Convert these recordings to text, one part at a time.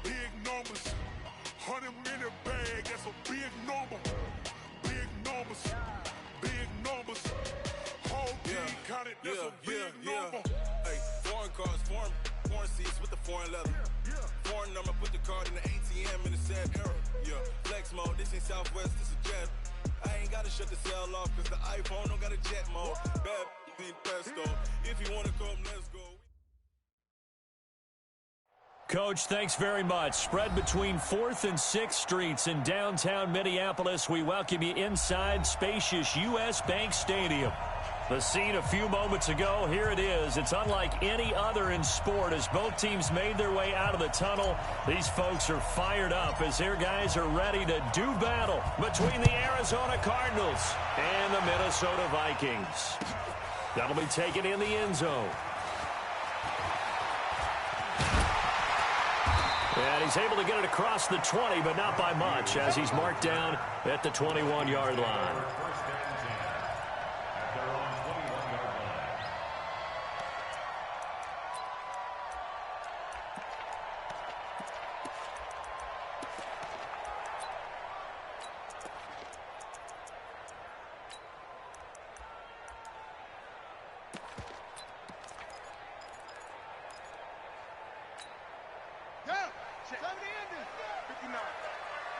Big numbers, 100-minute bag, that's a big number. Big numbers, whole team counted, that's a big number. Hey, foreign cars, foreign seats with the foreign leather. Foreign number, put the card in the ATM in the sad era. Yeah, flex mode, this ain't Southwest, this is jet. I ain't gotta shut the cell off, cause the iPhone don't got a jet mode. Bad beat pesto, if you wanna come, let's go. Coach, thanks very much. Spread between 4th and 6th Streets in downtown Minneapolis. We welcome you inside spacious U.S. Bank Stadium. The scene a few moments ago, here it is. It's unlike any other in sport as both teams made their way out of the tunnel. These folks are fired up as their guys are ready to do battle between the Arizona Cardinals and the Minnesota Vikings. That'll be taken in the end zone. And he's able to get it across the 20, but not by much, as he's marked down at the 21-yard line.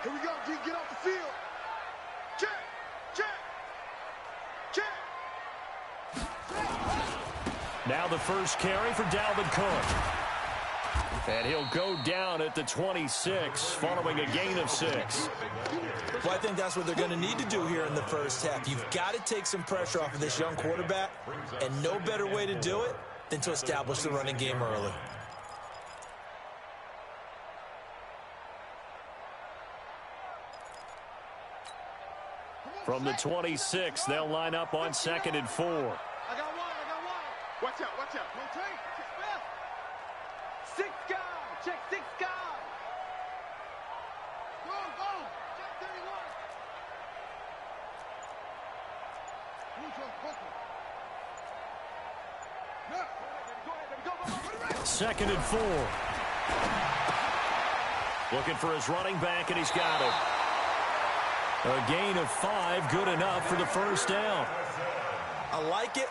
Here we go, D, get off the field. Check. Now the first carry for Dalvin Cook. And he'll go down at the 26, following a gain of 6. Well, I think that's what they're going to need to do here in the first half. You've got to take some pressure off of this young quarterback, and no better way to do it than to establish the running game early. From the 26, they'll line up on 2nd and 4. I got one. Watch out. No take. Six guys. Check 6 guys. Go. Check 31. 2nd and 4. Looking for his running back, and he's got it. A gain of 5, good enough for the first down. I like it.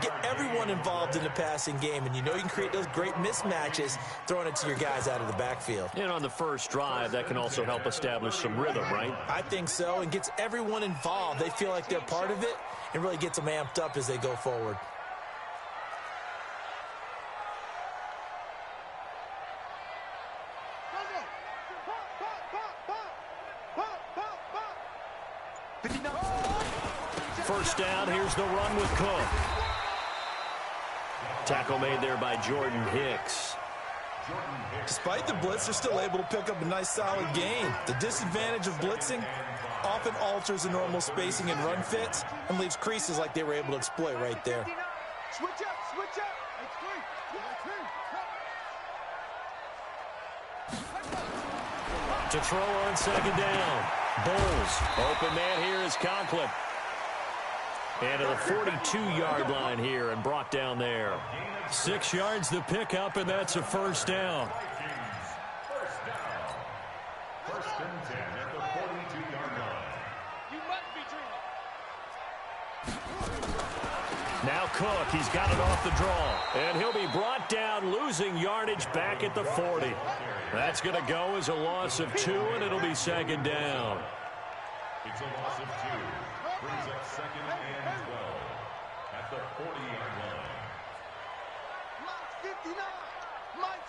Get everyone involved in the passing game, and you know you can create those great mismatches throwing it to your guys out of the backfield. And on the first drive, that can also help establish some rhythm, right? I think so, and gets everyone involved. They feel like they're part of it, and really gets them amped up as they go forward. First down, here's the run with Cook. Tackle made there by Jordan Hicks. Despite the blitz, they're still able to pick up a nice solid gain. The disadvantage of blitzing often alters the normal spacing and run fits and leaves creases like they were able to exploit right there. Switch up. To throw on 2nd down. Bulls. Open man here is Conklin. And to the 42-yard line here and brought down there. 6 yards the pickup, and that's a first down. First and 10 at the 42-yard line. You must be dreaming. Now Cook, he's got it off the draw. And he'll be brought down, losing yardage back at the 40. That's going to go as a loss of 2, and it'll be 2nd down. It's a loss of 2. Brings up 2nd and 12 at the 40-yard line. Mike's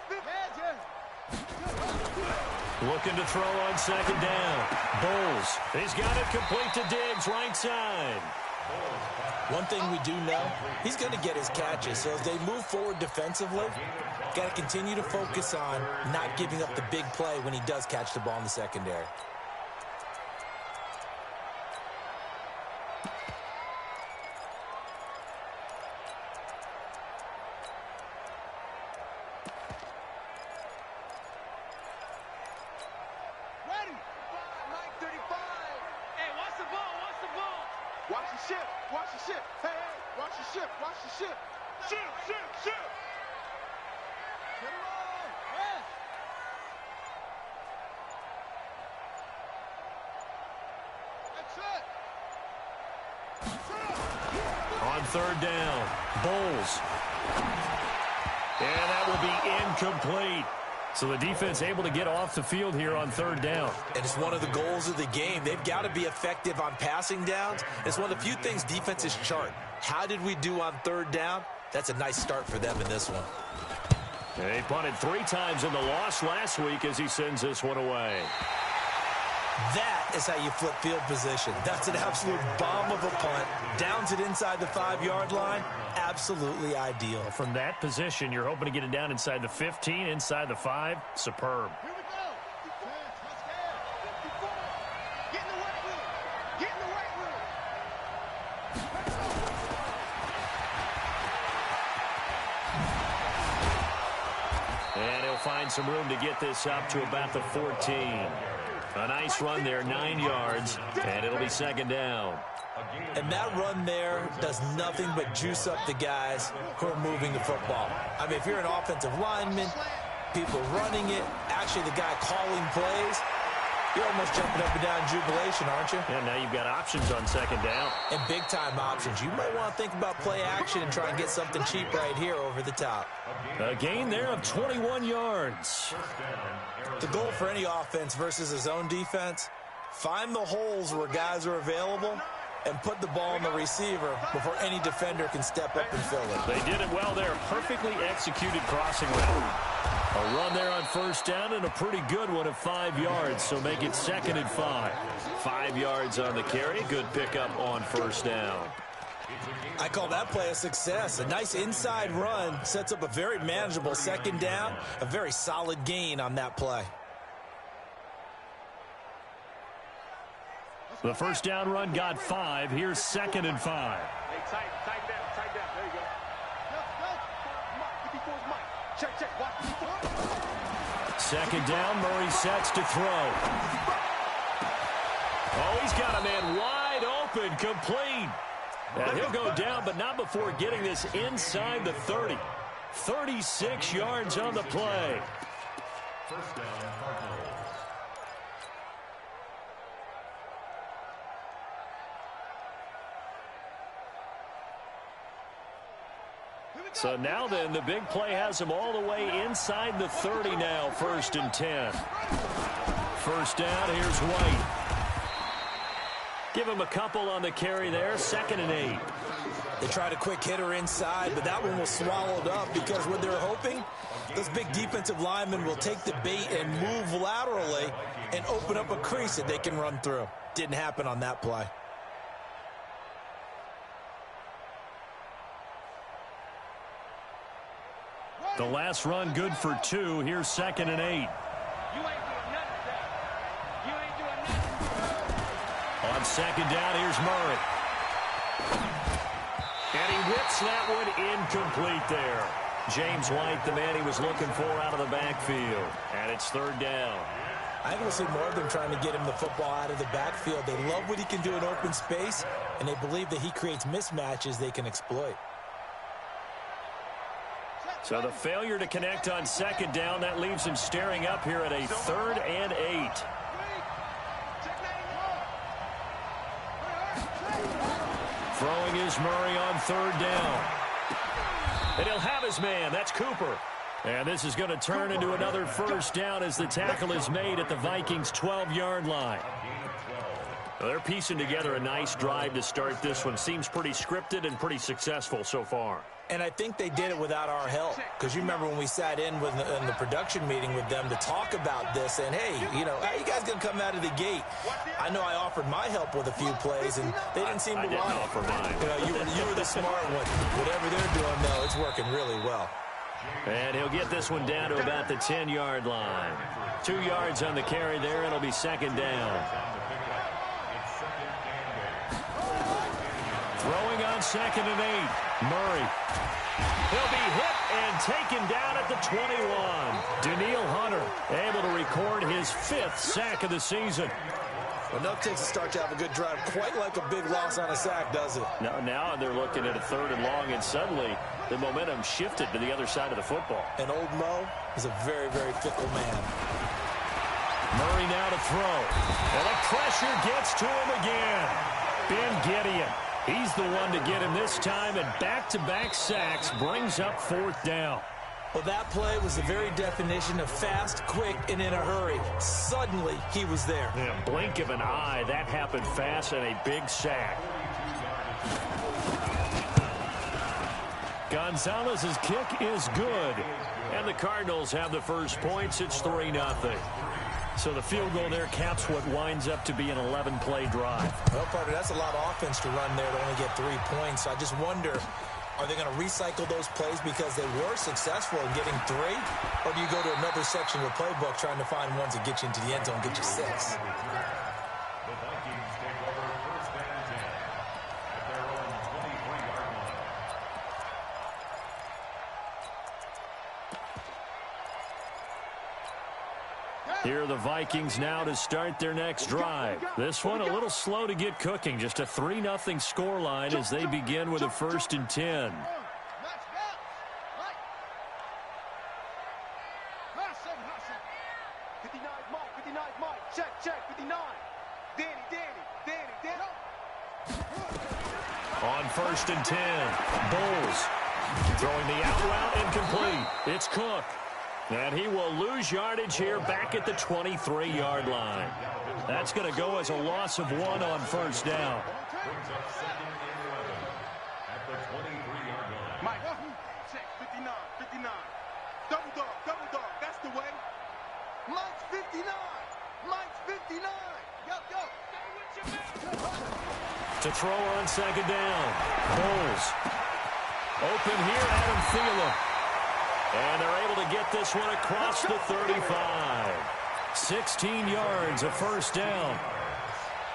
59. Looking to throw on 2nd down. Bulls. He's got it complete to Diggs, right side. One thing we do know, he's going to get his catches. So as they move forward defensively, got to continue to focus on not giving up the big play when he does catch the ball in the secondary. On third down, Bowles. And that will be incomplete. So the defense able to get off the field here on third down. And it's one of the goals of the game. They've got to be effective on passing downs. It's one of the few things defenses chart. How did we do on third down? That's a nice start for them in this one. They punted 3 times in the loss last week as he sends this one away. That is how you flip field position. That's an absolute bomb of a punt. Downs it inside the 5-yard line. Absolutely ideal. From that position, you're hoping to get it down inside the 15, inside the 5. Superb. Here we go. Defense, let's go. Get in the weight room. Get in the weight room. And he'll find some room to get this up to about the 14. A nice run there, 9 yards, and it'll be second down. And that run there does nothing but juice up the guys who are moving the football. I mean, if you're an offensive lineman, people running it, actually the guy calling plays, you're almost jumping up and down in jubilation, aren't you? And now you've got options on second down. And big-time options. You might want to think about play action and try and get something cheap right here over the top. A gain there of 21 yards. The goal for any offense versus a zone defense, find the holes where guys are available and put the ball on the receiver before any defender can step up and fill it. They did it well there. Perfectly executed crossing route. A run there on first down and a pretty good one of 5 yards, so make it second and 5. 5 yards on the carry. Good pickup on first down. I call that play a success. A nice inside run sets up a very manageable second down, a very solid gain on that play. The first down run got 5. Here's second and 5. Hey, tight down. There you go. Mike, before Mike. Check. Watch before. Second down, Murray sets to throw. Oh, he's got a man wide open, complete. And he'll go down, but not before getting this inside the 30. 36 yards on the play. First down, Cardinals. So now then, the big play has him all the way inside the 30 now, first and 10. First down, here's White. Give him a couple on the carry there, second and 8. They tried a quick hitter inside, but that one was swallowed up because what they're hoping, those big defensive linemen will take the bait and move laterally and open up a crease that they can run through. Didn't happen on that play. The last run good for 2. Here's second and 8. You ain't doing nothing, Dad. You ain't doing nothing. On second down, here's Murray. And he whips that one incomplete there. James White, the man he was looking for out of the backfield. And it's third down. I think we'll see more of them trying to get him the football out of the backfield. They love what he can do in open space, and they believe that he creates mismatches they can exploit. So the failure to connect on second down, that leaves him staring up here at a third and 8. Throwing is Murray on third down. And he'll have his man. That's Cooper. And this is going to turn into another first down as the tackle is made at the Vikings' 12-yard line. Well, they're piecing together a nice drive to start this one. Seems pretty scripted and pretty successful so far. And I think they did it without our help. Because you remember when we sat in the production meeting with them to talk about this, and hey, you know, how you guys going to come out of the gate? I know I offered my help with a few plays, and they didn't seem to want it. I didn't offer mine. You know, you were the smart one. Whatever they're doing, though, it's working really well. And he'll get this one down to about the 10-yard line. 2 yards on the carry there. It'll be second down. Throwing on 2nd and 8. Murray. He'll be hit and taken down at the 21. Daniil Hunter able to record his 5th sack of the season. Well, enough takes a start to have a good drive. Quite like a big loss on a sack, does it? Now they're looking at a 3rd and long, and suddenly the momentum shifted to the other side of the football. And old Mo is a very, very fickle man. Murray now to throw. And the pressure gets to him again. Ben Gideon. He's the one to get him this time, and back-to-back sacks brings up 4th down. Well, that play was the very definition of fast, quick, and in a hurry. Suddenly, he was there. In a blink of an eye, that happened fast, and a big sack. Gonzalez's kick is good, and the Cardinals have the first points. It's 3-0. So the field goal there caps what winds up to be an 11-play drive. Well, partner, that's a lot of offense to run there to only get 3 points. So I just wonder, are they going to recycle those plays because they were successful in getting 3? Or do you go to another section of the playbook trying to find ones that get you into the end zone and get you 6? The Vikings take over 1st and 10 at their own 23-yard line. Here are the Vikings now to start their next drive. This one a little slow to get cooking. Just a 3-0 scoreline as they begin with a 1st and 10. On 1st and 10, Bulls throwing the out route incomplete. It's Cook. And he will lose yardage here back at the 23-yard line. That's going to go as a loss of 1 on 1st down. Brings up 2nd and 11 at the 23-yard line. Mike, check, 59, 59. Double dog, that's the way. Mike's 59, Mike's 59. Go. Stay with your man. To throw on 2nd down. Bulls. Open here, Adam Thielen. And they're able to get this one across the 35. 16 yards, a 1st down.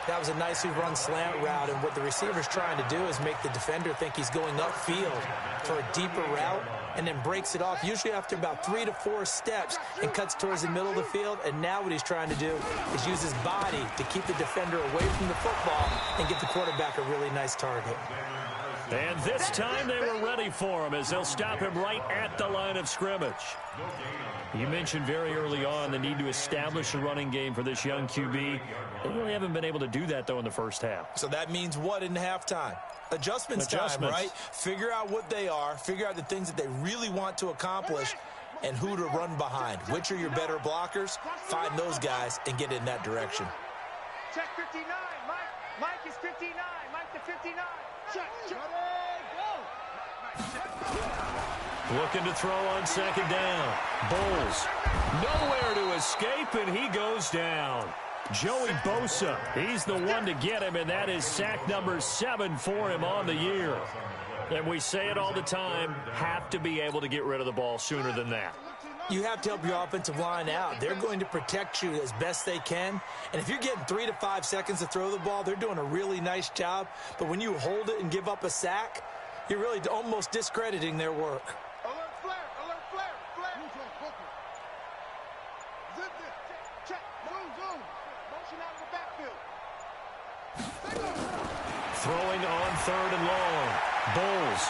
That was a nicely run slant route, and what the receiver's trying to do is make the defender think he's going upfield for a deeper route, and then breaks it off, usually after about 3 to 4 steps, and cuts towards the middle of the field. And now what he's trying to do is use his body to keep the defender away from the football and give the quarterback a really nice target. And this time they were ready for him as they'll stop him right at the line of scrimmage. You mentioned very early on the need to establish a running game for this young QB. They really haven't been able to do that, though, in the first half. So that means what in halftime? Adjustments time, right? Figure out what they are, figure out the things that they really want to accomplish, and who to run behind. Which are your better blockers? Find those guys and get in that direction. Check 59, Mike is 59, Mike to 59. Check, Looking to throw on 2nd down. Bulls. Nowhere to escape, and he goes down. Joey Bosa, he's the one to get him, and that is sack number 7 for him on the year. And we say it all the time, have to be able to get rid of the ball sooner than that. You have to help your offensive line out. They're going to protect you as best they can. And if you're getting 3 to 5 seconds to throw the ball, they're doing a really nice job. But when you hold it and give up a sack, you're really almost discrediting their work. Alert flare. Zip it. Check. Zoom. Motion out of the backfield. Throwing on 3rd and long. Bulls.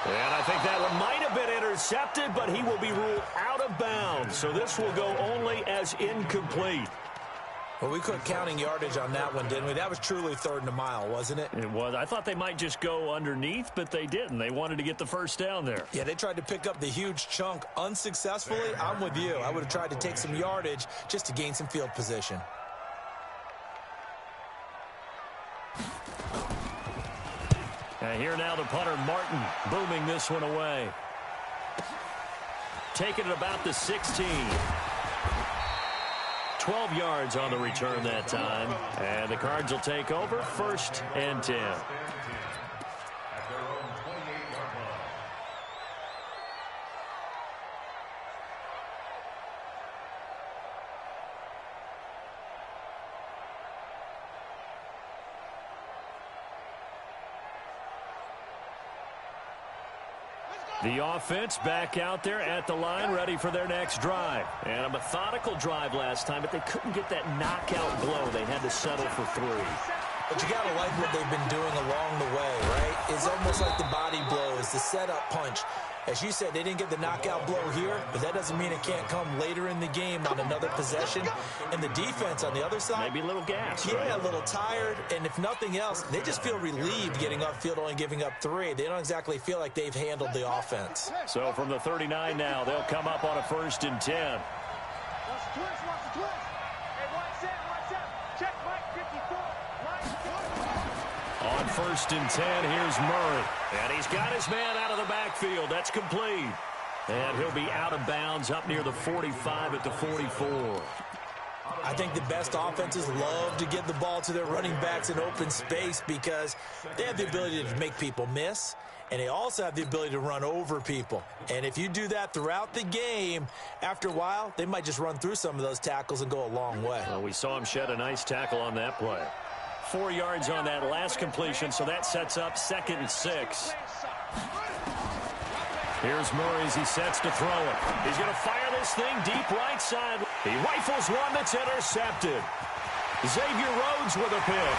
And I think that one might have been intercepted, but he will be ruled out of bounds. So this will go only as incomplete. Well, we couldn't counting yardage on that one, didn't we? That was truly 3rd and a mile, wasn't it? It was. I thought they might just go underneath, but they didn't. They wanted to get the 1st down there. Yeah, they tried to pick up the huge chunk unsuccessfully. I'm with you. I would have tried to take some yardage just to gain some field position. Here now the punter, Martin, booming this one away. Taking it about the 16. 12 yards on the return that time. And the Cards will take over 1st and 10. The offense back out there at the line, ready for their next drive. And a methodical drive last time, but they couldn't get that knockout blow. They had to settle for 3. But you got to like what they've been doing along the way, right? It's almost like the body blows, the setup punch. As you said, they didn't get the knockout blow here, but that doesn't mean it can't come later in the game on another possession. And the defense on the other side, maybe a little gas. Yeah, right? a little tired. And if nothing else, they just feel relieved getting upfield, only giving up 3. They don't exactly feel like they've handled the offense. So from the 39 now, they'll come up on a 1st and 10. Watch the twist, watch the twist. Hey, watch that. Check Mike 54. On 1st and 10, here's Murray. And he's got his man out of the backfield. That's complete. And he'll be out of bounds up near the 45 at the 44. I think the best offenses love to get the ball to their running backs in open space because they have the ability to make people miss, and they also have the ability to run over people. And if you do that throughout the game, after a while, they might just run through some of those tackles and go a long way. Well, we saw him shed a nice tackle on that play. 4 yards on that last completion, so that sets up 2nd and 6. Here's Murray as he sets to throw it. He's going to fire this thing deep right side. He rifles one that's intercepted. Xavier Rhodes with a pick.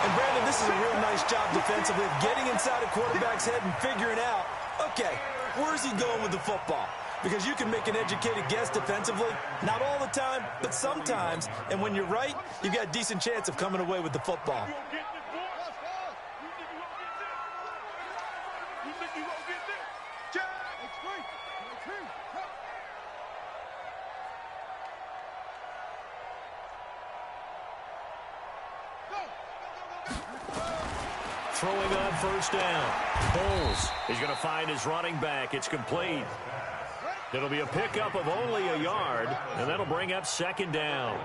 And Brandon, this is a real nice job defensively of getting inside a quarterback's head and figuring out, okay, where's he going with the football? Because you can make an educated guess defensively. Not all the time, but sometimes. And when you're right, you've got a decent chance of coming away with the football. Throwing on 1st down. Bowles. He's going to find his running back. It's complete. It'll be a pickup of only a yard, and that'll bring up 2nd down.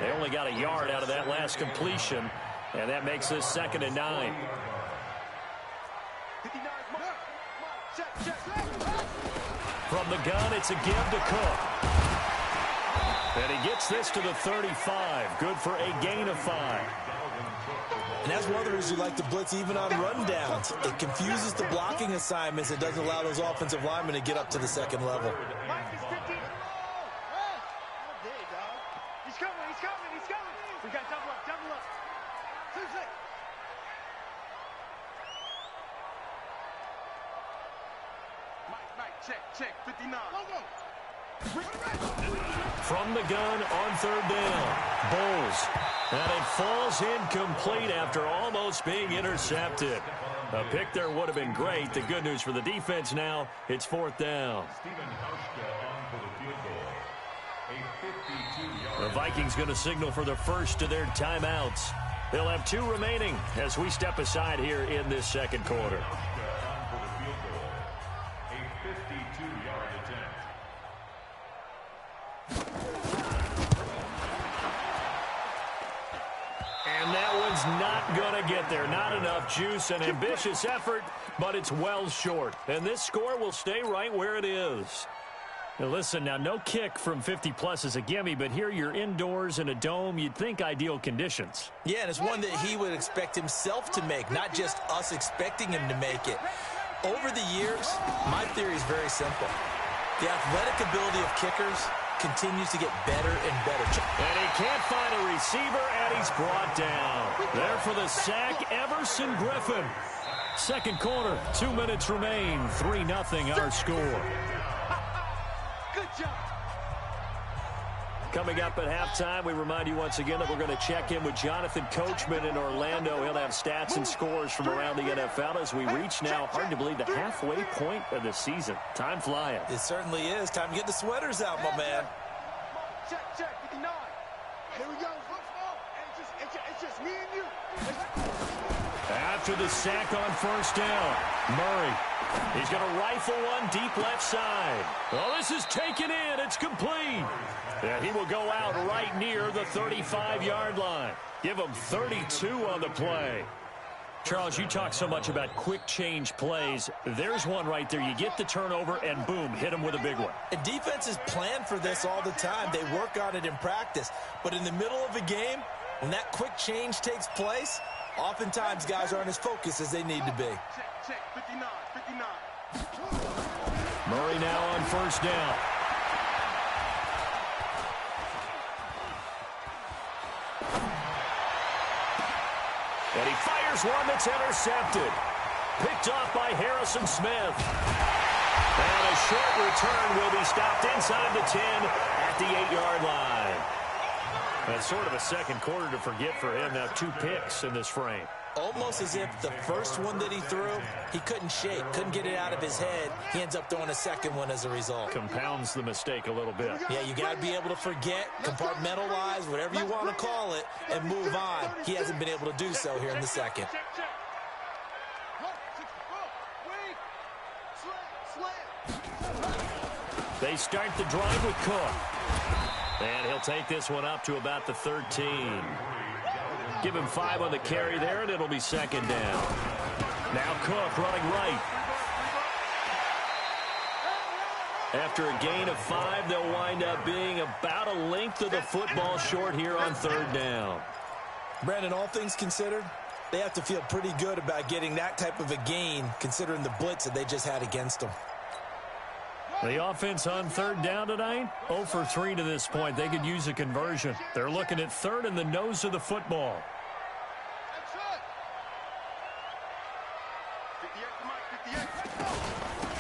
They only got a yard out of that last completion, and that makes this 2nd and 9. From the gun, it's a give to Cook. And he gets this to the 35. Good for a gain of 5. And that's one of the reasons you like to blitz even on rundowns. It confuses the blocking assignments. It doesn't allow those offensive linemen to get up to the 2nd level. He's coming. We got double up. Mike, check, 59. From the gun on 3rd down. Bowles. And it falls incomplete after almost being intercepted. A pick there would have been great. The good news for the defense now, it's 4th down. The Vikings going to signal for the first of their timeouts. They'll have 2 remaining as we step aside here in this 2nd quarter. And that one's not going to get there. Not enough juice. An ambitious effort, but it's well short. And this score will stay right where it is. Now listen, now no kick from 50-plus is a gimme, but here you're indoors in a dome. You'd think ideal conditions. Yeah, and it's one that he would expect himself to make, not just us expecting him to make it. Over the years, my theory is very simple. The athletic ability of kickers continues to get better and better. And he can't find a receiver, and he's brought down. There for the sack, Everson Griffin. 2nd quarter, 2 minutes remain. 3-0 our score. Good job. Coming up at halftime, we remind you once again that we're going to check in with Jonathan Coachman in Orlando. He'll have stats and scores from around the NFL as we reach now, hard to believe, the halfway point of the season. Time flying. It certainly is. Time to get the sweaters out, my man. Check, 59. Here we go. Football. And just It's just me and you. After the sack on first down, Murray. He's going to rifle one deep left side. Well, this is taken in. It's complete. And he will go out right near the 35-yard line. Give him 32 on the play. Charles, you talk so much about quick change plays. There's one right there. You get the turnover, and boom, hit him with a big one. And defenses plan for this all the time. They work on it in practice. But in the middle of a game, when that quick change takes place, oftentimes guys aren't as focused as they need to be. Check, 59, 59. Murray now on first down. And he fires one that's intercepted. Picked off by Harrison Smith. And a short return will be stopped inside the 10 at the 8-yard line. That's sort of a second quarter to forget for him. Now 2 picks in this frame. Almost as if the first one that he threw, he couldn't shake, couldn't get it out of his head. He ends up throwing a second one as a result. Compounds the mistake a little bit. Yeah, you got to be able to forget, compartmentalize, whatever you want to call it, and move on. He hasn't been able to do so here in the second. They start the drive with Cook. And he'll take this one up to about the 13. Give him 5 on the carry there, and it'll be second down. Now Cook running right. After a gain of 5, they'll wind up being about a length of the football short here on third down. Brandon, all things considered, they have to feel pretty good about getting that type of a gain, considering the blitz that they just had against them. The offense on third down tonight, 0 for 3 to this point. They could use a conversion. They're looking at third in the nose of the football.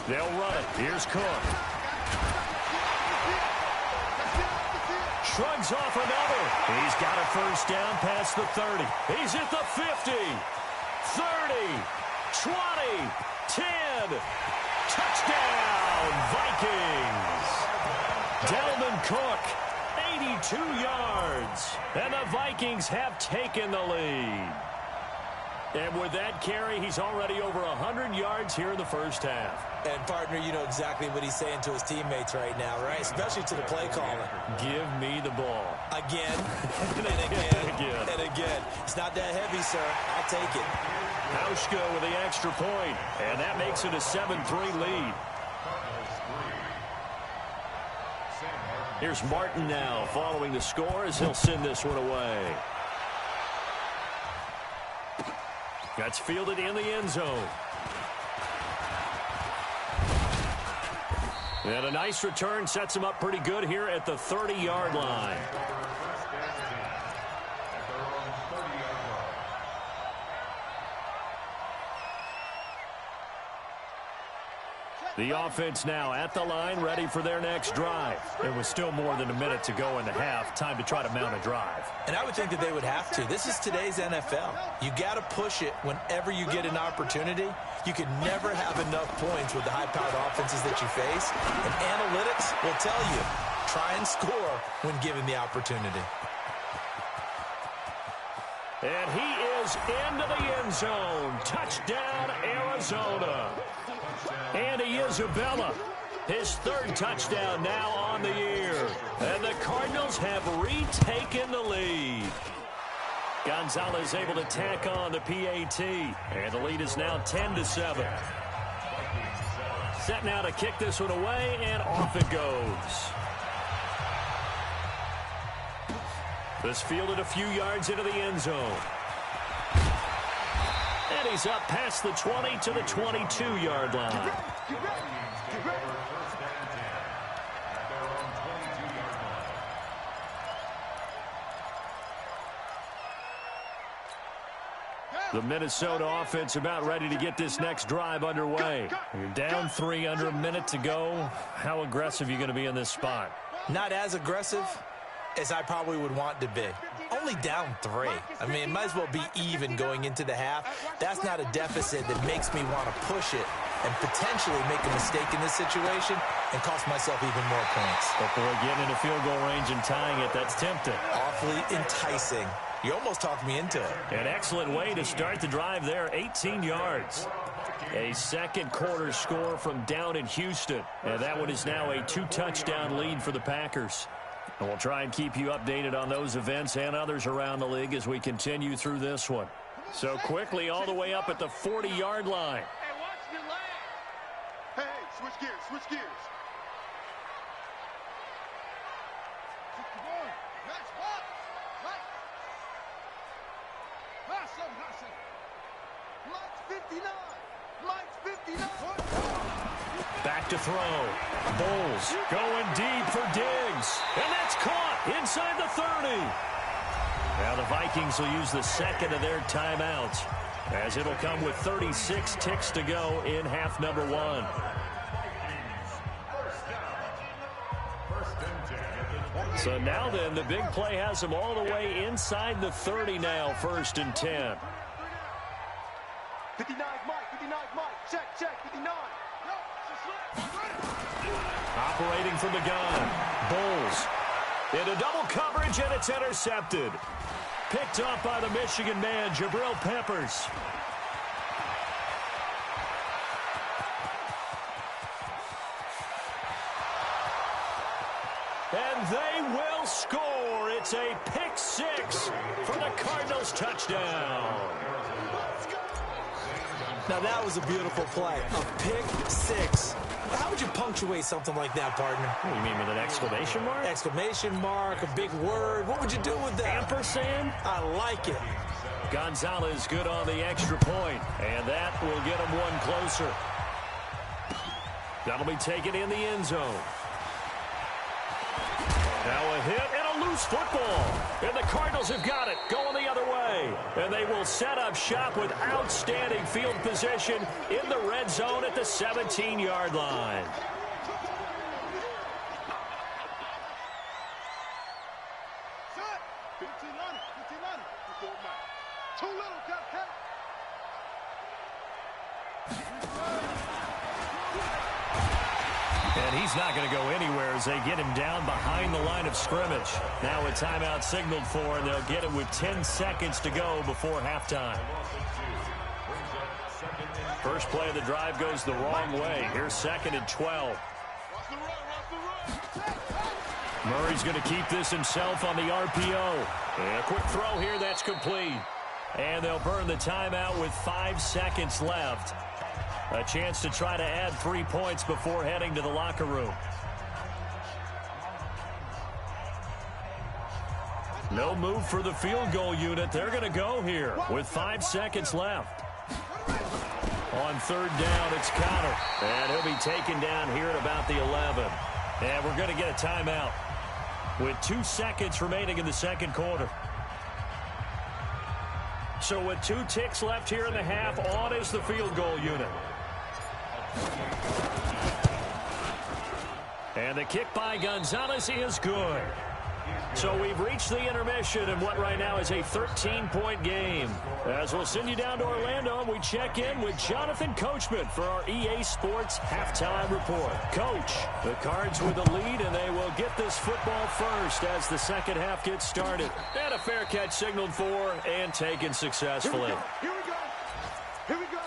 They'll run it. Here's Cook. Shrugs off another. He's got a first down past the 30. He's at the 50. 30. 20. 10. Touchdown, Vikings. Dalvin Cook, 82 yards. And the Vikings have taken the lead. And with that carry, he's already over 100 yards here in the first half. And, partner, you know exactly what he's saying to his teammates right now, right? Especially to the play caller. Give me the ball. Again, and again, and again. It's not that heavy, sir. I'll take it. Hauschka with the extra point, and that makes it a 7-3 lead. Here's Martin now following the score as he'll send this one away. That's fielded in the end zone. And a nice return sets him up pretty good here at the 30-yard line. The offense now at the line, ready for their next drive. It was still more than a minute to go in the half. Time to try to mount a drive. And I would think that they would have to. This is today's NFL. You got to push it whenever you get an opportunity. You can never have enough points with the high-powered offenses that you face. And analytics will tell you, try and score when given the opportunity. And he is into the end zone. Touchdown, Arizona. Andy Isabella, his 3rd touchdown now on the year. And the Cardinals have retaken the lead. Gonzalez able to tack on the PAT. And the lead is now 10-7. Set now to kick this one away, and off it goes. This fielded a few yards into the end zone. And he's up past the 20 to the 22-yard line. The Minnesota offense about ready to get this next drive underway. You're down 3, under a minute to go. How aggressive are you going to be in this spot? Not as aggressive as I probably would want to be. Only down 3. I mean, it might as well be even going into the half. That's not a deficit that makes me want to push it and potentially make a mistake in this situation and cost myself even more points. But boy, getting into field goal range and tying it, that's tempting. Awfully enticing. You almost talked me into it. An excellent way to start the drive there, 18 yards. A second quarter score from down in Houston. And that one is now a 2-touchdown lead for the Packers. And we'll try and keep you updated on those events and others around the league as we continue through this one. So quickly all the way up at the 40-yard line. Hey, watch the leg. Hey, switch gears, switch gears. Mike's 59. Mike's 59. Back to throw. Bowles going deep for Diggs. And that's caught inside the 30. Now the Vikings will use the second of their timeouts, as it'll come with 36 ticks to go in half number 1. So now then, the big play has them all the way inside the 30 now, 1st and 10. 59 Mike, 59 Mike. Check, 59. Operating from the gun. Bowles into double coverage, and it's intercepted. Picked off by the Michigan man, Jabril Peppers. And they will score. It's a pick 6 for the Cardinals touchdown. Now that was a beautiful play. A pick 6. How would you punctuate something like that, partner? What do you mean, with an exclamation mark? Exclamation mark, a big word. What would you do with that? Ampersand? I like it. Gonzalez good on the extra point, and that will get him one closer. That'll be taken in the end zone. Now a hit and a loose football. And the Cardinals have got it, going the other way. And they will set up shop with outstanding field position in the red zone at the 17-yard line. Too little, Cat. And he's not going to go anywhere as they get him down behind the line of scrimmage. Now a timeout signaled for, and they'll get it with 10 seconds to go before halftime. First play of the drive goes the wrong way. Here's 2nd and 12. Murray's going to keep this himself on the RPO. And a quick throw here that's complete. And they'll burn the timeout with 5 seconds left. A chance to try to add 3 points before heading to the locker room. No move for the field goal unit. They're going to go here with 5 seconds left. On 3rd down, it's Connor. And he'll be taken down here at about the 11. And we're going to get a timeout with 2 seconds remaining in the second quarter. So with 2 ticks left here in the half, on is the field goal unit. And the kick by Gonzalez is good. So we've reached the intermission in what right now is a 13-point game. As we'll send you down to Orlando, and we check in with Jonathan Coachman for our EA Sports Halftime Report. Coach, the Cards with the lead, and they will get this football first as the second half gets started. And a fair catch signaled for and taken successfully. Here we go. Here we go.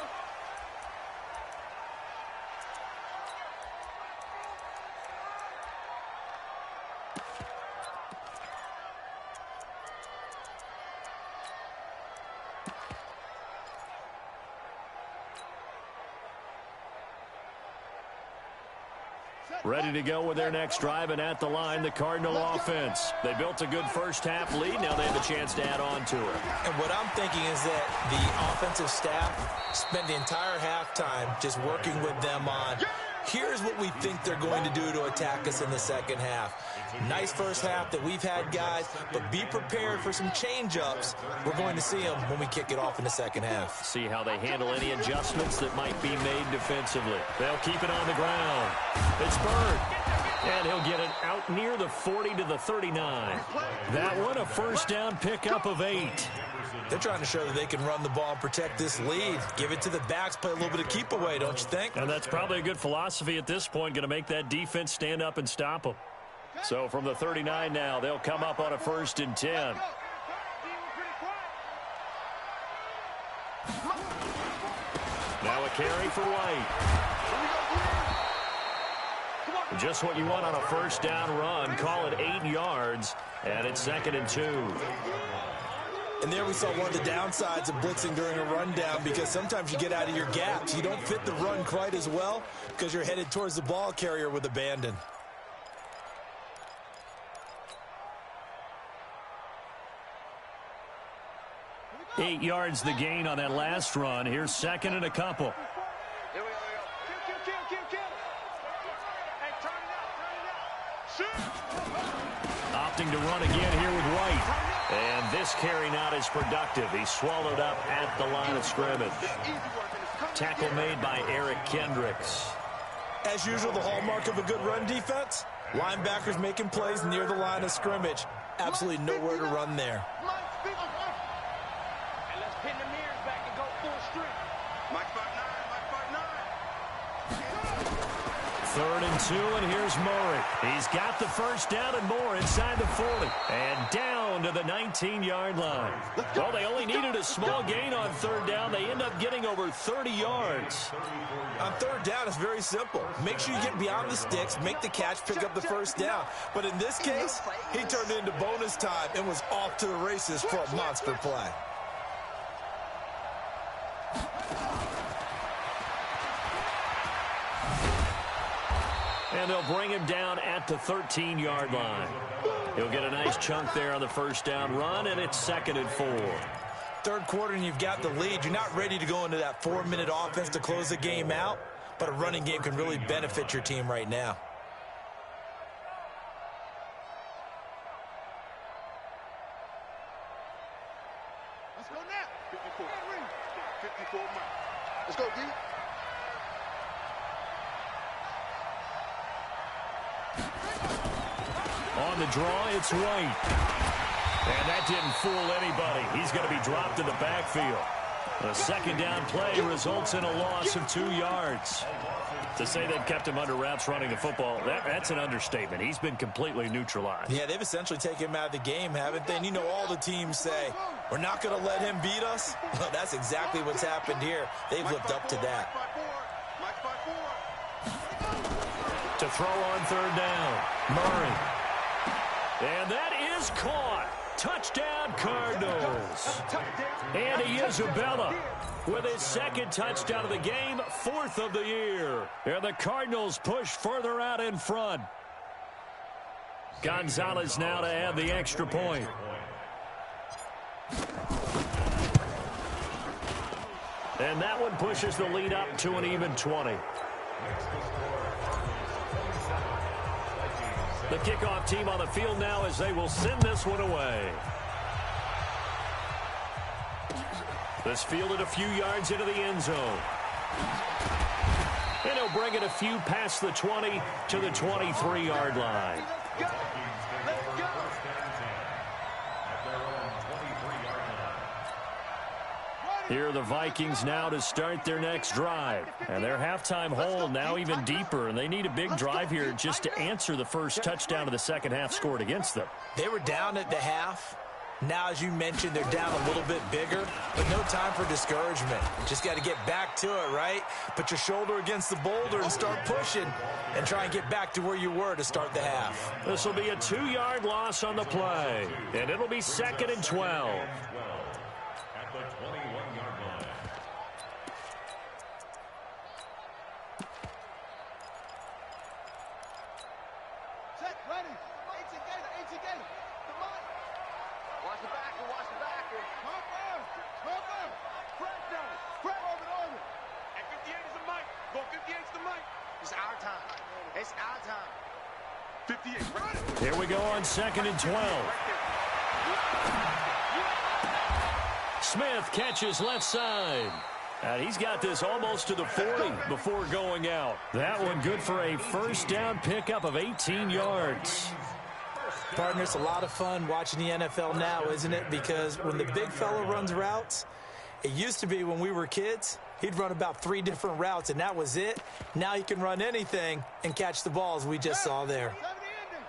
Ready to go with their next drive, and at the line, the Cardinal offense. They built a good first half lead. Now they have a chance to add on to it. And what I'm thinking is that the offensive staff spent the entire halftime just working with them on, here's what we think they're going to do to attack us in the second half. Nice first half that we've had, guys, but be prepared for some change-ups. We're going to see them when we kick it off in the second half. See how they handle any adjustments that might be made defensively. They'll keep it on the ground. It's Bird. And he'll get it out near the 40 to the 39. That one, a first down pickup of 8. They're trying to show that they can run the ball and protect this lead. Give it to the backs, play a little bit of keep away, don't you think? And that's probably a good philosophy at this point, going to make that defense stand up and stop them. So from the 39 now, they'll come up on a 1st and 10. Now a carry for White. Just what you want on a first down run. Call it 8 yards, and it's 2nd and 2. And there we saw one of the downsides of blitzing during a rundown, because sometimes you get out of your gaps. You don't fit the run quite as well because you're headed towards the ball carrier with abandon. Eight yards the gain on that last run. Here's 2nd and a couple. Here we go. Kill. Hey, turn it out. Shoot. Opting to run again here with White. And this carry not as productive. He's swallowed up at the line of scrimmage. Tackle made by Eric Kendricks. As usual, the hallmark of a good run defense, linebackers making plays near the line of scrimmage. Absolutely nowhere to run there. Pin the mirrors back and go full strength. Mike 5'9", Mike 3rd and 2, and here's Murray. He's got the first down and more inside the 40. And down to the 19-yard line. Well, they only needed a small gain on 3rd down. They end up getting over 30 yards. On 3rd down, it's very simple. Make sure you get beyond the sticks, make the catch, pick up the first down. But in this case, he turned into bonus time and was off to the races for a monster play. And they'll bring him down at the 13-yard line. He'll get a nice chunk there on the first down run, and it's 2nd and 4. Third quarter, and you've got the lead. You're not ready to go into that 4-minute offense to close the game out, but a running game can really benefit your team right now. Let's go now. 54. 54 miles. Let's go, D. On the draw, it's White. And that didn't fool anybody. He's going to be dropped in the backfield. A 2nd down play results in a loss of 2 yards. To say they've kept him under wraps running the football, that's an understatement. He's been completely neutralized. Yeah, they've essentially taken him out of the game, haven't they? And you know all the teams say, we're not going to let him beat us. Well, that's exactly what's happened here. They've lived up to that. To throw on 3rd down, Murray. And that is caught. Touchdown, Cardinals. Andy Isabella with his 2nd touchdown of the game, 4th of the year. And the Cardinals push further out in front. Gonzalez now to add the extra point. And that one pushes the lead up to an even 20. The kickoff team on the field now as they will send this one away. This fielded a few yards into the end zone. And he'll bring it a few past the 20 to the 23-yard line. Here are the Vikings now to start their next drive. And their halftime hole now even deeper, and they need a big drive here just to answer the first touchdown of the second half scored against them. They were down at the half. Now, as you mentioned, they're down a little bit bigger, but no time for discouragement. Just got to get back to it, right? Put your shoulder against the boulder and start pushing and try and get back to where you were to start the half. This will be a 2-yard loss on the play, and it'll be 2nd and 12. At the 21-yard line. Set, ready. 18 Gator. Come on. Watch the backer. Cover. Crack down. Crack over. At 58 is the mic. Go 58 is the mic. It's our time. 58, right? Here we go on 2nd and 12. Smith catches left side. And he's got this almost to the 40 before going out. That one good for a first down pickup of 18 yards. Partner, it's a lot of fun watching the NFL now, isn't it? Because when the big fella runs routes, it used to be when we were kids, he'd run about 3 different routes, and that was it. Now he can run anything and catch the balls we just saw there.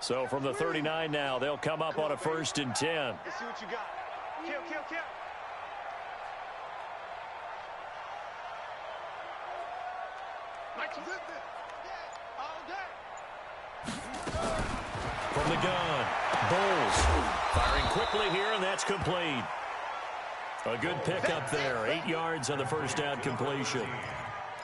So from the 39 now, they'll come up on a 1st and 10. Let's see what you got. Kill. From the gun, Bowles firing quickly here, and that's complete. A good pickup there, 8 yards on the first down completion.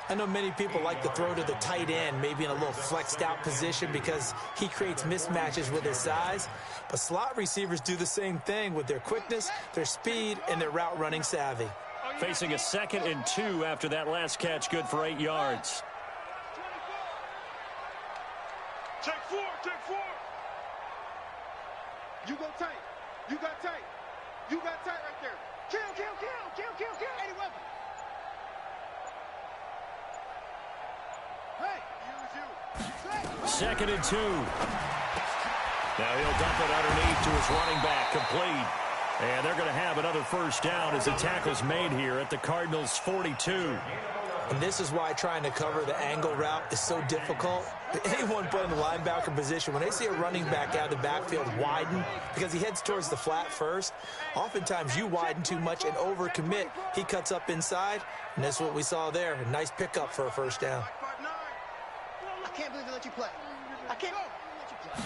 I know many people like to throw to the tight end, maybe in a little flexed out position because he creates mismatches with his size. But slot receivers do the same thing with their quickness, their speed, and their route running savvy. Facing a 2nd and 2 after that last catch, good for 8 yards. Check 4, check 4. You go tight. You got tight. You got tight right there. Kill, kill, kill, kill, kill, kill. Any weapon. Hey, use you. 2nd and 2. Now he'll dump it underneath to his running back, complete. And they're going to have another first down as the tackle's made here at the Cardinals' 42. And this is why trying to cover the angle route is so difficult. Anyone put in the linebacker position, when they see a running back out of the backfield widen because he heads towards the flat first, oftentimes you widen too much and overcommit. He cuts up inside, and that's what we saw there. A nice pickup for a first down. I can't believe they let you play. I can't let you play.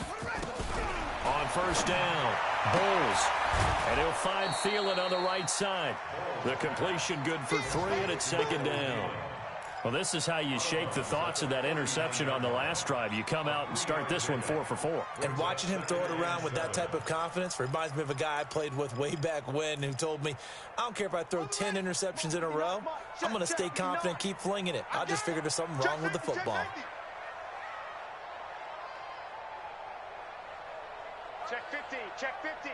On first down, Bowles. And he'll find Thielen on the right side. The completion good for 3, and it's 2nd down. Well, this is how you shake the thoughts of that interception on the last drive. You come out and start this one 4 for 4. And watching him throw it around with that type of confidence reminds me of a guy I played with way back when who told me, I don't care if I throw 10 interceptions in a row. I'm going to stay confident, keep flinging it. I just figured there's something wrong with the football. Check 50, check 50.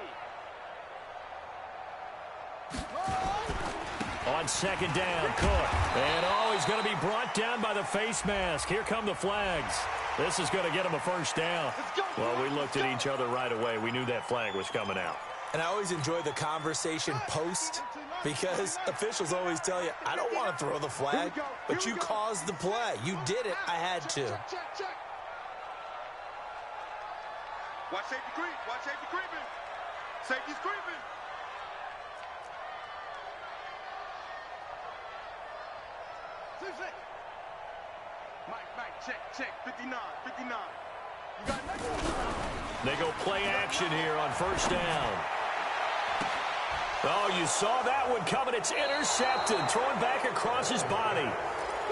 On 2nd down, Cook. And he's going to be brought down by the face mask. Here come the flags. This is going to get him a first down. Well, we looked at each other right away. We knew that flag was coming out. And I always enjoy the conversation post because officials always tell you, I don't want to throw the flag, but you caused the play. You did it. I had to. Watch safety creep. Watch safety creeping. Safety's creeping. Mike, check. 59. You got it. They go play action here on first down. Oh, you saw that one coming. It's intercepted. Thrown back across his body.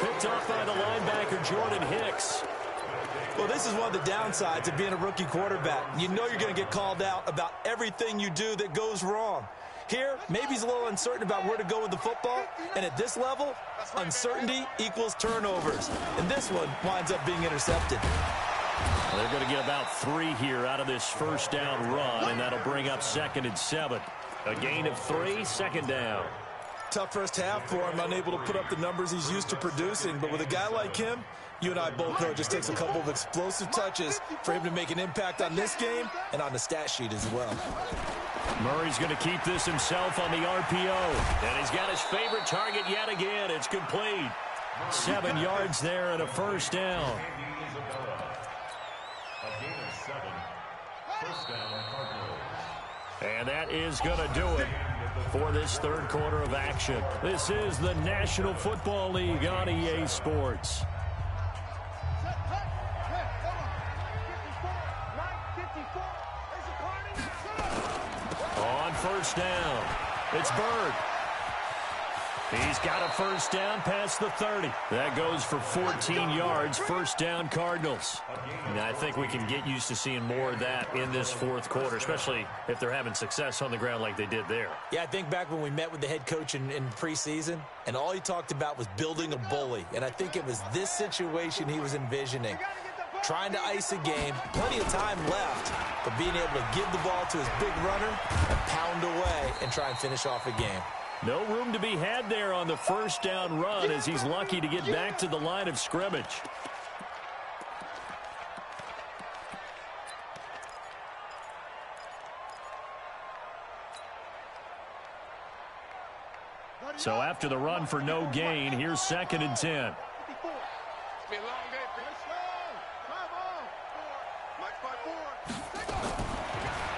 Picked up by the linebacker, Jordan Hicks. Well, this is one of the downsides of being a rookie quarterback. You know you're going to get called out about everything you do that goes wrong. Here, maybe he's a little uncertain about where to go with the football, and at this level, uncertainty equals turnovers. And this one winds up being intercepted. Well, they're going to get about 3 here out of this first down run, and that'll bring up 2nd and 7. A gain of 3, 2nd down. Tough first half for him, unable to put up the numbers he's used to producing. But with a guy like him, you and I both know it just takes a couple of explosive touches for him to make an impact on this game and on the stat sheet as well. Murray's going to keep this himself on the RPO. And he's got his favorite target yet again. It's complete. 7 yards there and a first down. A gain of 7. First down, Cardinals. And that is going to do it for this third quarter of action. This is the National Football League on EA Sports. On first down, it's Bird. He's got a first down past the 30. That goes for 14 yards, first down Cardinals. And I think we can get used to seeing more of that in this fourth quarter, especially if they're having success on the ground like they did there. Yeah, I think back when we met with the head coach in preseason, and all he talked about was building a bully. And I think it was this situation he was envisioning. Trying to ice a game, plenty of time left, but being able to give the ball to his big runner and pound away and try and finish off a game. No room to be had there on the first down run as he's lucky to get back to the line of scrimmage. So after the run for no gain, here's 2nd and 10.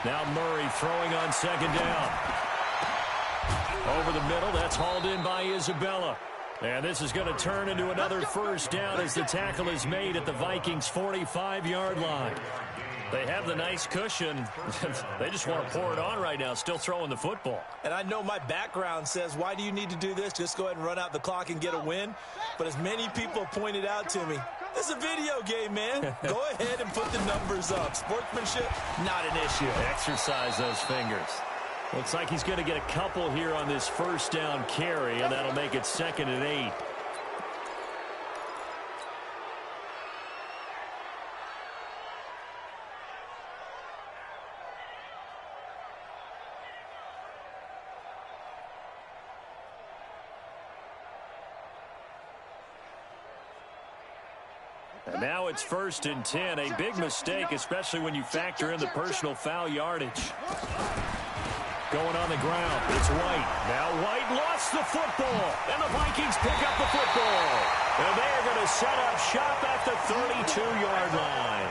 Now Murray throwing on 2nd down. Over the middle, that's hauled in by Isabella. And this is going to turn into another first down as the tackle is made at the Vikings' 45-yard line. They have the nice cushion. They just want to pour it on right now, still throwing the football. And I know my background says, why do you need to do this? Just go ahead and run out the clock and get a win. But as many people have pointed out to me, this is a video game, man. Go ahead and put the numbers up. Sportsmanship, not an issue. Exercise those fingers. Looks like he's going to get a couple here on this first down carry, and that'll make it 2nd and 8. And now it's 1st and 10. A big mistake, especially when you factor in the personal foul yardage. Going on the ground, it's White. Now White lost the football, and the Vikings pick up the football. And they're going to set up shop at the 32-yard line.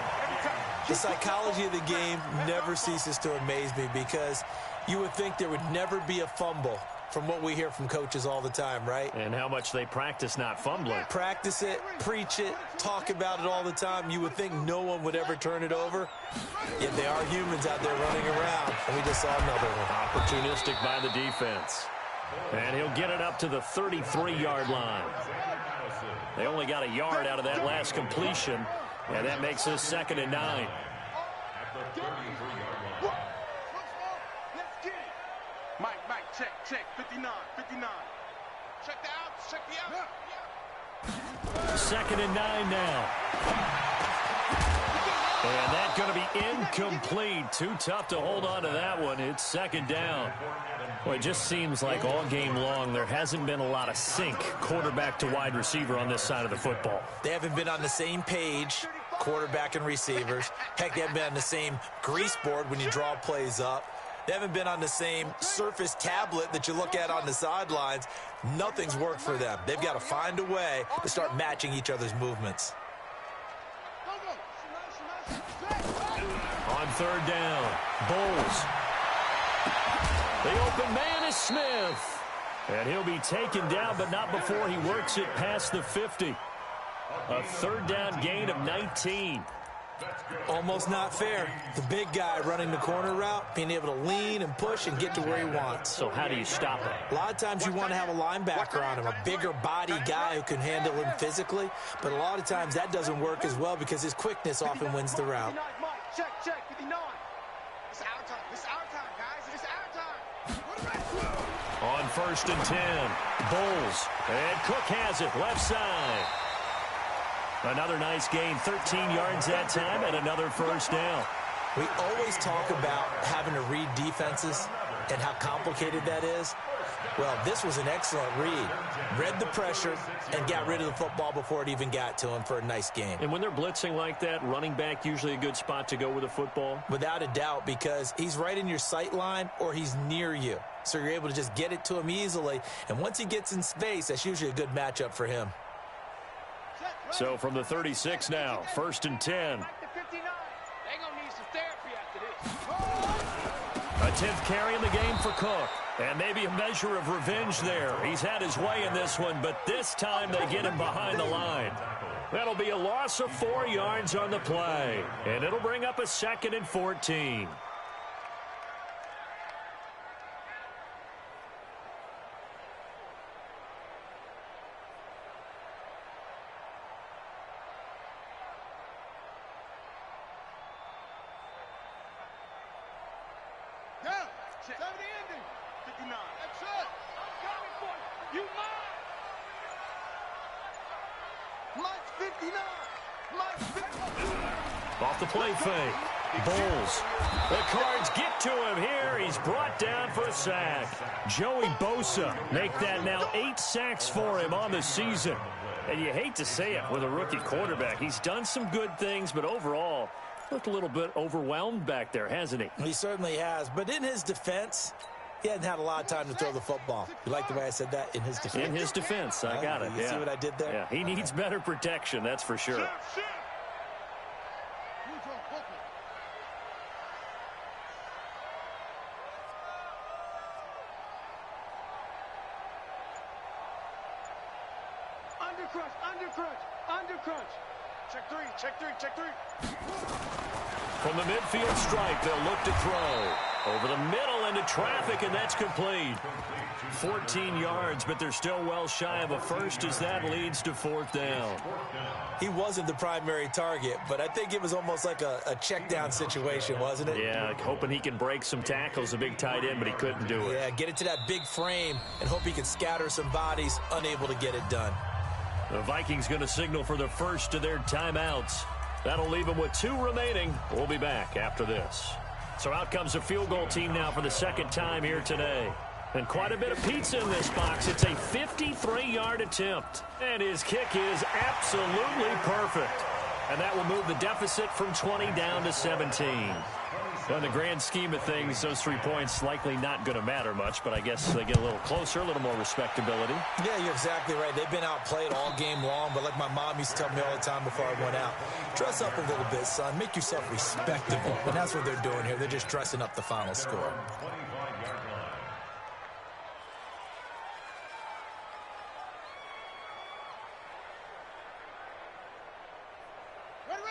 The psychology of the game never ceases to amaze me because you would think there would never be a fumble from what we hear from coaches all the time, right? And how much they practice not fumbling. Practice it, preach it, talk about it all the time. You would think no one would ever turn it over. Yet they are humans out there running around, and we just saw another one. Opportunistic by the defense. And he'll get it up to the 33-yard line. They only got a yard out of that last completion, and that makes us 2nd and 9. Mike, check, 59. Check the outs, check the outs. 2nd and 9 now. And that's going to be incomplete. Too tough to hold on to that one. It's 2nd down. Well, it just seems like all game long there hasn't been a lot of sync quarterback to wide receiver on this side of the football. They haven't been on the same page, quarterback and receivers. Heck, they haven't been on the same grease board when you draw plays up. They haven't been on the same surface tablet that you look at on the sidelines. Nothing's worked for them. They've got to find a way to start matching each other's movements. On 3rd down, Bulls. The open man is Smith. And he'll be taken down, but not before he works it past the 50. A 3rd down gain of 19. Almost not fair. The big guy running the corner route, being able to lean and push and get to where he wants. So how do you stop it? A lot of times you want to have a linebacker on him, a bigger body guy who can handle him physically. But a lot of times that doesn't work as well because his quickness often wins the route. Check, 59. It's our time. It's our time, guys. It's our time. On 1st and 10, Bulls. And Cook has it, left side. Another nice gain, 13 yards that time, and another first down. We always talk about having to read defenses and how complicated that is. Well, this was an excellent read. Read the pressure and got rid of the football before it even got to him for a nice game. And when they're blitzing like that, running back usually a good spot to go with the football? Without a doubt, because he's right in your sight line or he's near you. So you're able to just get it to him easily. And once he gets in space, that's usually a good matchup for him. So from the 36 now, 1st and 10. A 10th carry in the game for Cook. And maybe a measure of revenge there. He's had his way in this one, but this time they get him behind the line. That'll be a loss of 4 yards on the play. And it'll bring up a 2nd and 14. Check. 70 ending. 59. That's it. I'm coming for you. You mine. Mike's 59. Mike's 59. Off the play fake. Bulls. The Cards get to him here. He's brought down for a sack. Joey Bosa make that now 8 sacks for him on the season. And you hate to say it with a rookie quarterback. He's done some good things, but overall, looked a little bit overwhelmed back there, hasn't he? He certainly has. But in his defense, he hadn't had a lot of time to throw the football. You like the way I said that? In his defense? In his defense. I got it. You see what I did there? Yeah, he needs better protection, that's for sure. crunch. Check three, check three, check three. From the midfield stripe, they'll look to throw. Over the middle into traffic, and that's complete. 14 yards, but they're still well shy of a first as that leads to 4th down. He wasn't the primary target, but I think it was almost like a check down situation, wasn't it? Yeah, hoping he can break some tackles, a big tight end, but he couldn't do it. Yeah, get it to that big frame and hope he can scatter some bodies, unable to get it done. The Vikings going to signal for the first of their timeouts. That'll leave them with 2 remaining. We'll be back after this. So out comes a field goal team now for the second time here today. And quite a bit of pizza in this box. It's a 53-yard attempt. And his kick is absolutely perfect. And that will move the deficit from 20 down to 17. In the grand scheme of things, those 3 points likely not going to matter much, but I guess they get a little closer, a little more respectability. Yeah, you're exactly right. They've been outplayed all game long, but like my mom used to tell me all the time before I went out, dress up a little bit, son. Make yourself respectable. And that's what they're doing here. They're just dressing up the final score.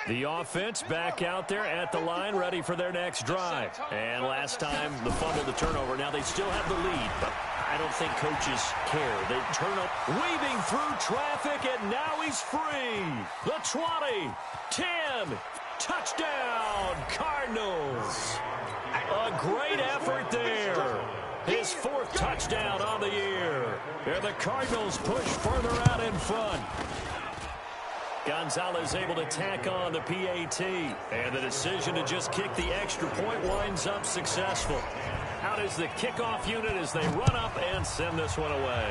The offense back out there at the line, ready for their next drive. And last time, the fumble, the turnover. Now they still have the lead, but I don't think coaches care. They turn up, weaving through traffic, and now he's free. The 20, 10, touchdown, Cardinals. A great effort there. His 4th touchdown on the year. And the Cardinals push further out in front. Gonzalez able to tack on the PAT. And the decision to just kick the extra point winds up successful. Out is the kickoff unit as they run up and send this one away.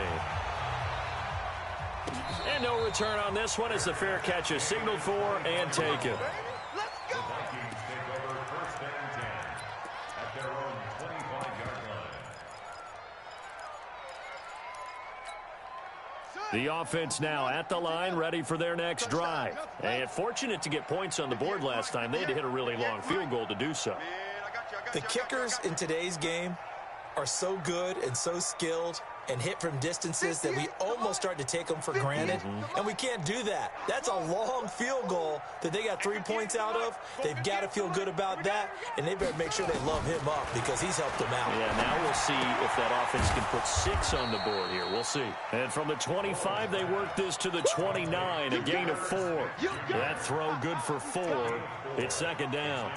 And no return on this one as the fair catch is signaled for and taken. The offense now at the line, ready for their next drive. And fortunate to get points on the board last time. They had to hit a really long field goal to do so. The kickers in today's game are so good and so skilled and hit from distances that we almost start to take them for granted. And we can't do that. That's a long field goal that they got 3 points out of. They've got to feel good about that, and they better make sure they love him up because he's helped them out. Yeah, now we'll see if that offense can put 6 on the board here. We'll see. And from the 25, they work this to the 29, a gain of 4. That throw good for 4. It's 2nd down.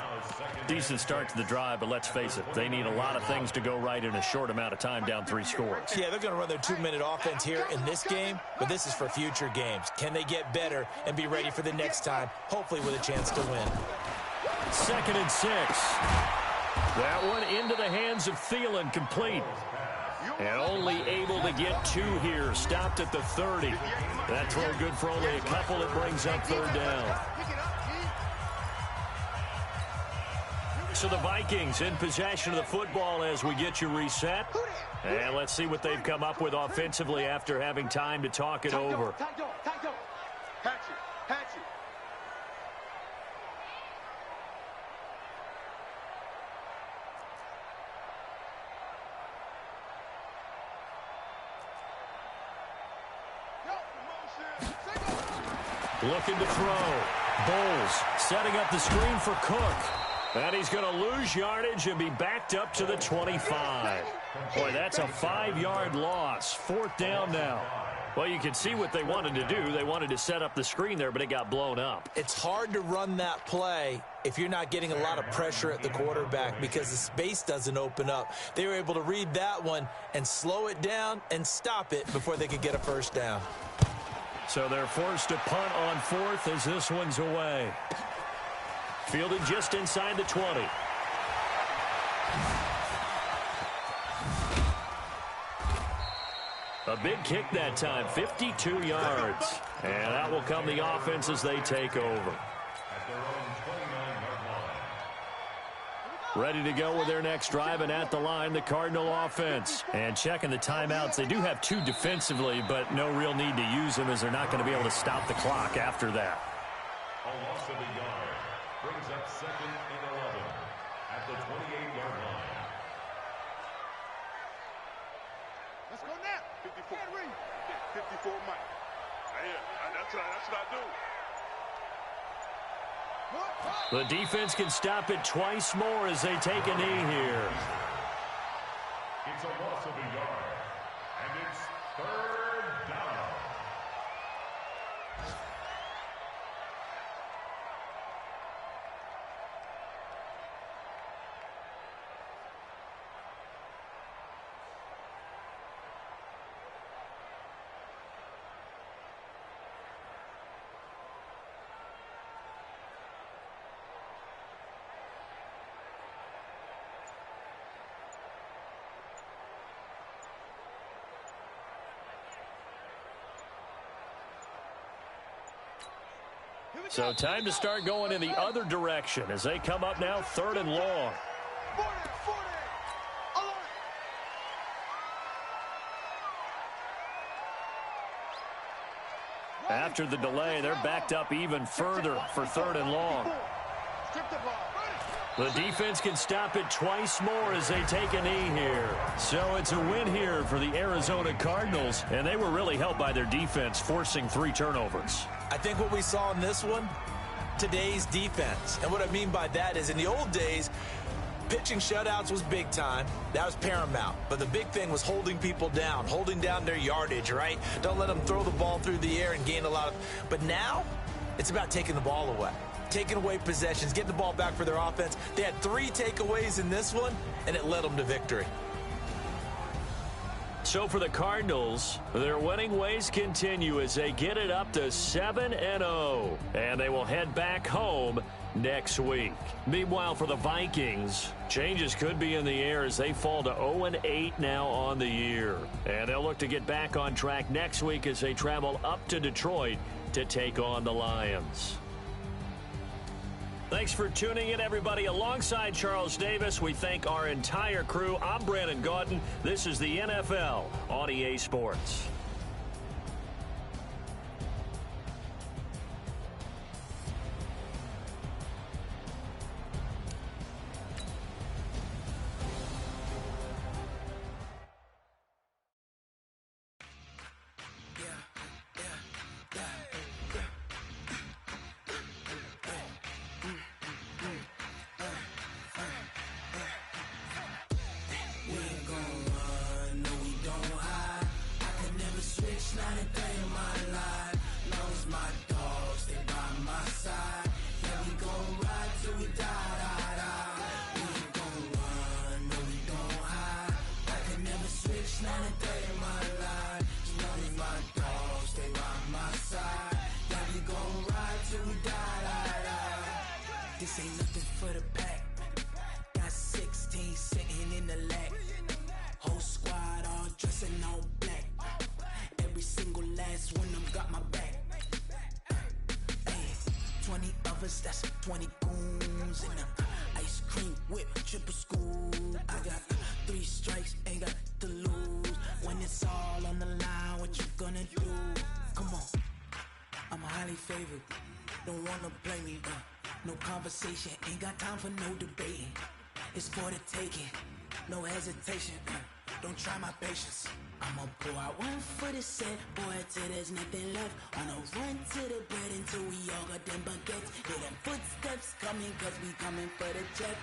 Decent start to the drive, but let's face it, they need a lot of things to go right in a short amount of time, down 3 scores. Yeah, they're going to run their 2-minute offense here in this game, but this is for future games. Can they get better and be ready for the next time, hopefully with a chance to win? 2nd and 6. That one into the hands of Thielen, complete. And only able to get 2 here, stopped at the 30. That throw good for only a couple. It brings up 3rd down. So the Vikings in possession of the football as we get you reset. And let's see what they've come up with offensively after having time to talk it over. Looking to throw. Bowles setting up the screen for Cook. And he's going to lose yardage and be backed up to the 25. Boy, that's a 5-yard loss. 4th down now. Well, you can see what they wanted to do. They wanted to set up the screen there, but it got blown up. It's hard to run that play if you're not getting a lot of pressure at the quarterback because the space doesn't open up. They were able to read that one and slow it down and stop it before they could get a 1st down. So they're forced to punt on 4th as this one's away. Fielded just inside the 20. A big kick that time, 52 yards. And that will come the offense as they take over. Ready to go with their next drive, and at the line, the Cardinal offense. And checking the timeouts, they do have 2 defensively, but no real need to use them as they're not going to be able to stop the clock after that. A loss of a yard brings up 2nd and 11 at the 28-yard line. Let's go now. 54. 54 Mike. Yeah, that's what I do. The defense can stop it twice more as they take a knee here. It's a loss of a yard, and it's third down. So time to start going in the other direction as they come up now 3rd and long. 40, 40. Alert. After the delay, they're backed up even further for 3rd and long. Strip the ball. The defense can stop it twice more as they take a knee here. So it's a win here for the Arizona Cardinals, and they were really helped by their defense, forcing 3 turnovers. I think what we saw in this one, today's defense. And what I mean by that is in the old days, pitching shutouts was big time. That was paramount. But the big thing was holding people down, holding down their yardage, right? Don't let them throw the ball through the air and gain a lot of... But now, it's about taking the ball away. Taking away possessions, getting the ball back for their offense. They had 3 takeaways in this one, and it led them to victory. So for the Cardinals, their winning ways continue as they get it up to 7-0. And they will head back home next week. Meanwhile, for the Vikings, changes could be in the air as they fall to 0-8 now on the year. And they'll look to get back on track next week as they travel up to Detroit to take on the Lions. Thanks for tuning in, everybody. Alongside Charles Davis, we thank our entire crew. I'm Brandon Gaudin. This is the NFL on EA Sports. This ain't nothing for the pack. Got 16 sitting in the lag. Whole squad all dressing all black. Every single last one of them got my back. Hey, 20 of us, that's 20 goons in the ice cream whip, triple school. I got 3 strikes, ain't got to lose. When it's all on the line, what you gonna do? Come on, I'm highly favored. Don't wanna play me, no conversation, ain't got time for no debating. It's for the taking, no hesitation. Don't try my patience. I'ma pour out one for the set, boy, till there's nothing left. On a run to the bread until we all got them baguettes. Hear them footsteps coming, cause we coming for the check.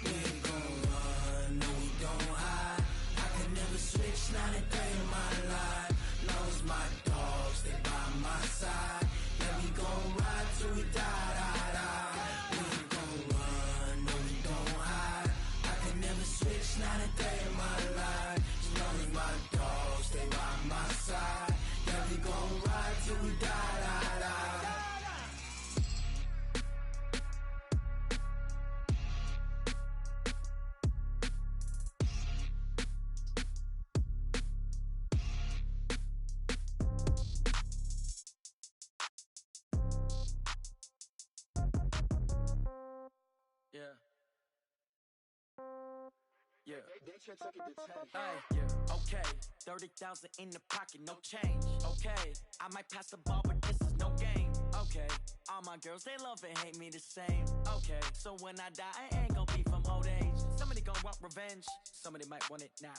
We ain't gon' run, no we don't hide. I can never switch, not a day in my life. Long as my dogs, they by my side. Yeah, we gon' ride till we die, die, die. We ain't gon' run, no we don't hide. I can never switch, not a day in my life. As long as my dogs, they by my side. Yeah, we gon' ride till we die, die, die. Yeah. Yeah. Okay. 30,000 in the pocket, no change. Okay. I might pass the ball, but this is no game. Okay. All my girls, they love and hate me the same. Okay. So when I die, I ain't gonna be from old age. Somebody gon' want revenge. Somebody might want it now.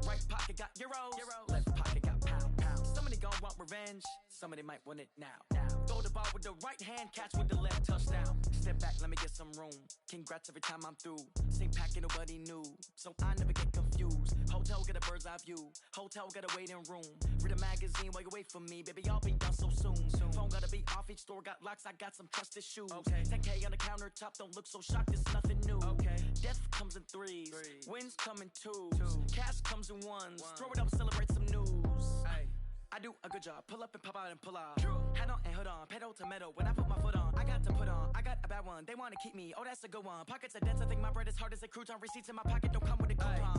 Right pocket got euros. Left pocket got pound. Somebody gon' want revenge. Somebody might want it now. Go to ball with the right hand, catch with the left, touchdown. Step back, let me get some room. Congrats every time I'm through. Same pack and nobody knew, so I never get confused. Hotel get a bird's eye view. Hotel got a waiting room. Read a magazine while you wait for me, baby. I'll be done so soon. Phone gotta be off. Each store got locks. I got some trusted shoes. Okay. 10K on the countertop. Don't look so shocked. It's nothing new. Okay. Death comes in threes. Wins come in twos. Cash comes in ones. Throw it up, celebrate some news. Ay. I do a good job. Pull up and pop out and pull out. Hat on and hood on. Pedal to metal. When I put my foot on, I got to put on. I got a bad one. They want to keep me. Oh, that's a good one. Pockets are dense. I think my bread is hard as a crouton. Receipts in my pocket don't come with a coupon.